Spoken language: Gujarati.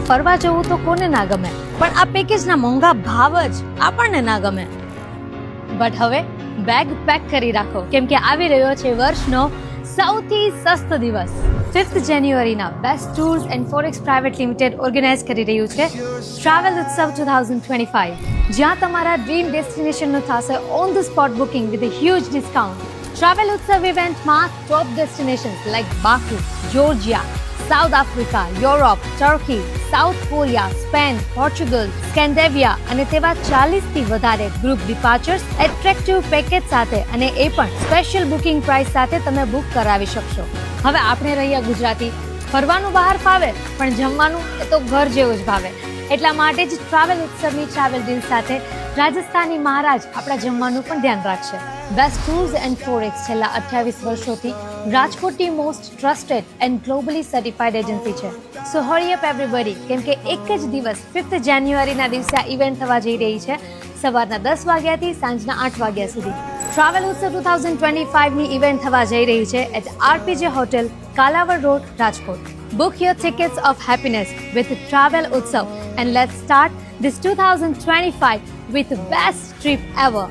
ફરવા જવું તો કોને ના ગમે, પણ આ પેકેજના મોંઘા ભાવ જ આપણને ના ગમે. બટ હવે બેગ પેક કરી રાખો, કેમ કે આવી રહ્યો છે વર્ષનો સૌથી સસ્તો દિવસ. 5th જાન્યુઆરીના best tours and forex private limited organize કરી રહ્યું છે ટ્રાવેલ ઉત્સવ 2025, જ્યાં તમારા ડ્રીમ ડેસ્ટિનેશનનું થશે on the spot booking with a huge discount. Travel Utsav ઇવેન્ટમાં top destinations like Baku, Georgia, South Africa, Europe, Turkey, South Korea, Spain, Portugal, Scandinavia અને તેવા 40થી વધારે ગ્રુપ ડિપાર્ચર્સ એટ્રેક્ટિવ પેકેજ સાથે અને એ પણ સ્પેશિયલ બુકિંગ પ્રાઇસ સાથે તમે બુક કરાવી શકશો. હવે આપણે રહ્યા ગુજરાતી, ફરવાનું બહાર ફાવે પણ જમવાનું એ તો ઘર જેવું જ ભાવે. એટલા માટે જ ટ્રાવેલ ઉત્સવની ટ્રાવેલ ડીલ સાથે રાજસ્થાની મહારાજ આપણા જમવાનું પણ ધ્યાન રાખશે. બેસ્ટ ટૂર્સ એન્ડ ફોરેક્સ છેલ્લા 28 વર્ષોથી રાજકોટની most trusted and globally certified agency છે. સો હરી અપ એવરીબડી, કેમ કે એક જ દિવસ 5th જાન્યુઆરીના દિવસે આ ઇવેન્ટ થવા જઈ રહી છે, સવારના 10 વાગ્યાથી સાંજના 8 વાગ્યા સુધી. ટ્રાવેલ ઉત્સવ 2025ની ઇવેન્ટ થવા જઈ રહી છે at RPJ hotel, Kalawad road, Rajkot. Book your tickets of happiness with Travel Utsav and let's start this 2025 with the best trip ever.